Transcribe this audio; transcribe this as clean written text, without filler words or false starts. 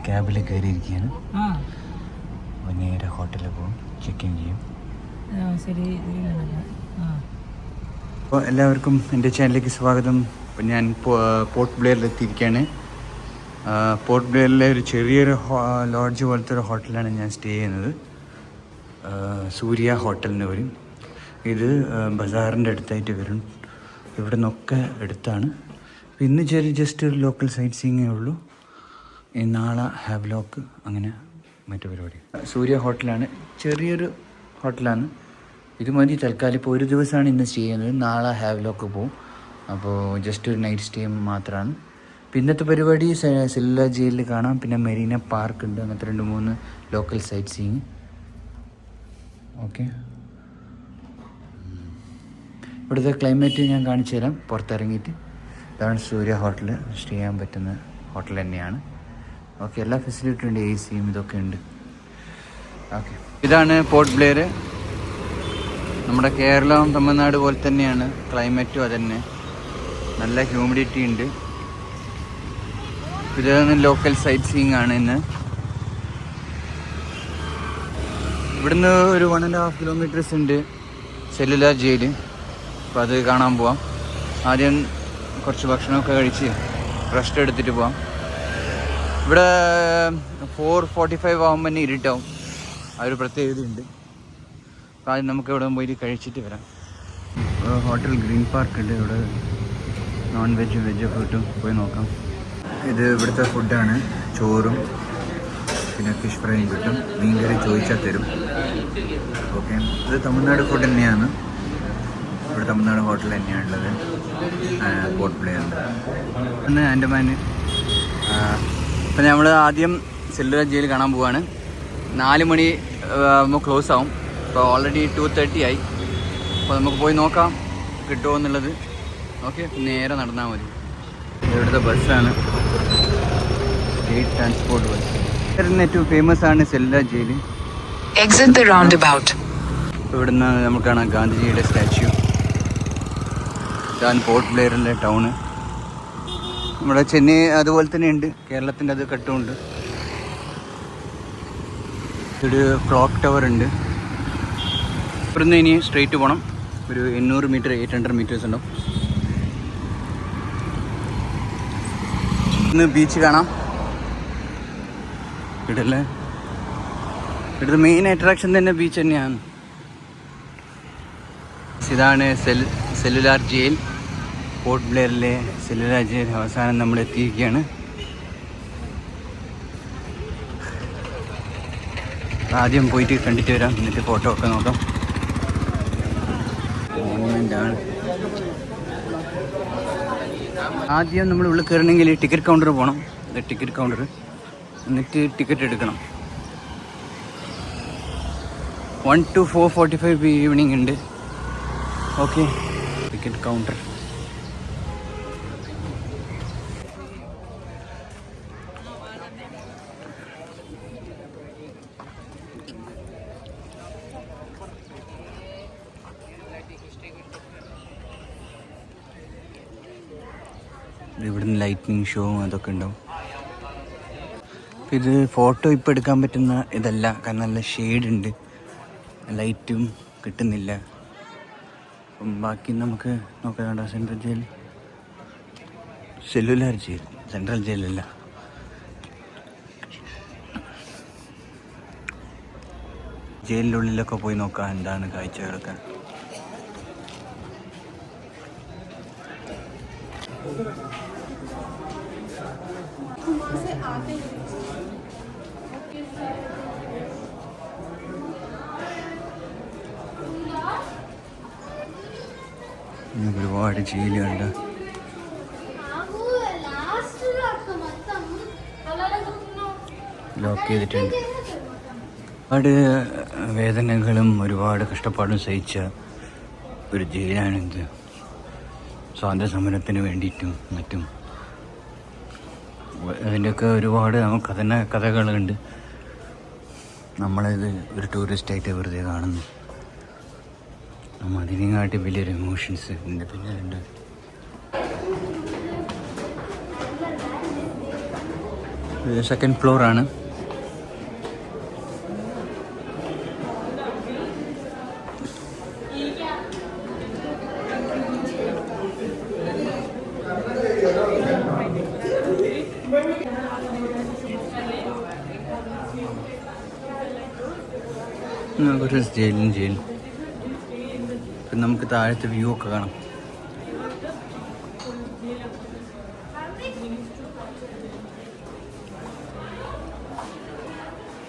ക്യാബിൽ കയറിയിരിക്കുകയാണ്. അപ്പോൾ നേരെ ഹോട്ടലിൽ പോകും, ചെക്ക് ഇൻ ചെയ്യും. അപ്പോൾ എല്ലാവർക്കും എൻ്റെ ചാനലിലേക്ക് സ്വാഗതം. അപ്പോൾ ഞാൻ പോർട്ട് ബ്ലെയറിൽ എത്തിയിരിക്കുകയാണ്. പോർട്ട് ബ്ലെയറിലെ ഒരു ചെറിയൊരു ലോഡ്ജ് പോലത്തെ ഒരു ഹോട്ടലാണ് ഞാൻ സ്റ്റേ ചെയ്യുന്നത്. സൂര്യ ഹോട്ടൽ എന്ന് വരും. ഇത് ബസാറിൻ്റെ അടുത്തായിട്ട് വരും. ഇവിടെ നിന്നൊക്കെ അടുത്താണ്. ഇന്ന് ജസ്റ്റ് ഒരു ലോക്കൽ സൈറ്റ് സീയിങ്ങേ ഉള്ളൂ. നാളെ ഹാവ്ലോക്ക് അങ്ങനെ മറ്റു പരിപാടി. സൂര്യ ഹോട്ടലാണ്, ചെറിയൊരു ഹോട്ടലാണ്. ഇത് മതി തൽക്കാലം. ഇപ്പോൾ ഒരു ദിവസമാണ് ഇന്ന് സ്റ്റേ ചെയ്യുന്നത്. നാളെ ഹാവ്ലോക്ക് പോകും. അപ്പോൾ ജസ്റ്റ് ഒരു നൈറ്റ് സ്റ്റേ മാത്രമാണ്. ഇന്നത്തെ പരിപാടി സെല്ലുലാർ ജയിലിൽ കാണാം. പിന്നെ മെറീന പാർക്ക് ഉണ്ട്. അങ്ങനത്തെ 2-3 ലോക്കൽ സൈറ്റ് സീയിങ്. ഓക്കെ, ഇവിടുത്തെ ക്ലൈമറ്റ് ഞാൻ കാണിച്ചു തരാം പുറത്തിറങ്ങിയിട്ട്. ഇതാണ് സൂര്യ ഹോട്ടൽ. സ്റ്റേ ചെയ്യാൻ പറ്റുന്ന ഹോട്ടൽ തന്നെയാണ്. ഓക്കെ, എല്ലാ ഫെസിലിറ്റിയും ഉണ്ട്, AC-യും ഇതൊക്കെ ഉണ്ട്. ഓക്കെ, ഇതാണ് പോർട്ട് ബ്ലെയർ. നമ്മുടെ കേരളവും തമിഴ്നാട് പോലെ തന്നെയാണ് ക്ലൈമറ്റും. അതന്നെ നല്ല ഹ്യൂമിഡിറ്റി ഉണ്ട്. ഇതാണ് ലോക്കൽ സൈറ്റ് സീയിങ് ആണ് ഇന്ന്. ഇവിടുന്ന് ഒരു 1.5 കിലോമീറ്റേഴ്സ് ഉണ്ട് സെല്ലുലാർ ജയിൽ. അപ്പോൾ അത് കാണാൻ പോവാം. ആദ്യം കുറച്ച് ഭക്ഷണമൊക്കെ കഴിച്ച് റെസ്റ്റ് എടുത്തിട്ട് പോവാം. ഇവിടെ 4:45 ആകുമ്പോൾ തന്നെ ഇരുട്ടാവും. ആ ഒരു പ്രത്യേകതയുണ്ട്. അപ്പോൾ ആദ്യം നമുക്ക് ഇവിടെ പോയിട്ട് കഴിച്ചിട്ട് വരാം. ഹോട്ടൽ ഗ്രീൻ പാർക്ക് ഉണ്ട്. ഇവിടെ നോൺ വെജും വെജൊക്കെ കിട്ടും, പോയി നോക്കാം. ഇത് ഇവിടുത്തെ ഫുഡാണ്. ചോറും പിന്നെ ഫിഷ് ഫ്രൈയും കിട്ടും. മീൻകറി ചോദിച്ചാൽ തരും. ഓക്കെ, ഇത് തമിഴ്നാട് ഫുഡ് തന്നെയാണ്. ഇവിടെ തമിഴ്നാട് ഹോട്ടൽ തന്നെയാണുള്ളത്. പോർട്ട് ബ്ലെയറിൽ ഒന്ന് ആൻഡമാൻ. ഇപ്പം നമ്മൾ ആദ്യം സെല്ലുലാർ ജയിൽ കാണാൻ പോവാണ്. 4 മണി ആകുമ്പോൾ ക്ലോസ് ആവും. ഇപ്പോൾ ഓൾറെഡി 2:30 ആയി. അപ്പോൾ നമുക്ക് പോയി നോക്കാം കിട്ടുമോ എന്നുള്ളത്. ഓക്കെ, നേരെ നടന്നാൽ മതി. ഇവിടുത്തെ ബസ്സാണ്, സ്റ്റേറ്റ് ട്രാൻസ്പോർട്ട് ബസ്. ഏറ്റവും ഫേമസ് ആണ് സെല്ലുലാർ ജയിൽ. ഇവിടുന്ന് നമുക്ക് കാണാം ഗാന്ധിജിയുടെ സ്റ്റാച്യു. ഇതാണ് പോർട്ട് ബ്ലെയറിലെ ടൗണ്. നമ്മുടെ ചെന്നൈ അതുപോലെ തന്നെ ഉണ്ട്. കേരളത്തിൻ്റെ അത് കട്ടുമുണ്ട്. ഒരു ക്ലോക്ക് ടവർ ഉണ്ട്. ഇവിടുന്ന് ഇനി സ്ട്രെയിറ്റ് പോകണം. ഒരു 800 മീറ്റർ 800 മീറ്റേഴ്സ് ഉണ്ടാവും. ഇന്ന് ബീച്ച് കാണാം. ഇവിടെയല്ലേ, ഇവിടുത്തെ മെയിൻ അട്രാക്ഷൻ തന്നെ ബീച്ച് തന്നെയാണ്. ഇതാണ് സെല്ലുലാർ ജയിൽ. പോർട്ട് ബ്ലെയറിലെ സെല്ലുലാർ ജയിൽ അവസാനം നമ്മൾ എത്തിയിരിക്കുകയാണ്. ആദ്യം പോയിട്ട് കണ്ടിട്ട് വരാം, എന്നിട്ട് ഫോട്ടോ ഒക്കെ നോക്കാം. മോണമെൻ്റാണ്. ആദ്യം നമ്മൾ ഉള്ളിൽ കയറണമെങ്കിൽ ടിക്കറ്റ് കൗണ്ടർ പോകണം. ടിക്കറ്റ് കൗണ്ടർ, എന്നിട്ട് ടിക്കറ്റ് എടുക്കണം. 1 to 4:45 ഈവനിങ് ഉണ്ട്. Okay, ticket counter. ഇവിടുന്ന് ലൈറ്റിനിങ് ഷോവും അതൊക്കെ ഉണ്ടാവും. ഇത് ഫോട്ടോ ഇപ്പോൾ എടുക്കാൻ പറ്റുന്ന ഇതല്ല, കാരണം നല്ല ഷെയ്ഡ് ഉണ്ട്, ലൈറ്റും കിട്ടുന്നില്ല. അപ്പം ബാക്കി നമുക്ക് നോക്കാം. Central jail, cellular jail, central ജയിലല്ല. ജയിലിനുള്ളിലൊക്കെ പോയി നോക്കാം എന്താണ് കാഴ്ചകളൊക്കെ. ഒരുപാട് ജയിലുകളുണ്ട്. ലോക്ക് ചെയ്തിട്ടുണ്ട്. ഒരുപാട് വേദനകളും ഒരുപാട് കഷ്ടപ്പാടും സഹിച്ച ഒരു ജയിലാണിത്. സ്വാതന്ത്ര്യ സമരത്തിന് വേണ്ടിയിട്ടും മറ്റും അതിൻ്റെയൊക്കെ ഒരുപാട് നമുക്ക് കഥകളുണ്ട്. നമ്മളിത് ഒരു ടൂറിസ്റ്റായിട്ട് വെറുതെ കാണുന്നു. നമ്മൾ അതിനെക്കാട്ടി വലിയൊരു ഇമോഷൻസ് ഇതിൻ്റെ പിന്നിലുണ്ട്. സെക്കൻഡ് ഫ്ലോറാണ്. കുറച്ച് ജയിൽ ഇപ്പം നമുക്ക് താഴത്തെ വ്യൂ ഒക്കെ കാണാം.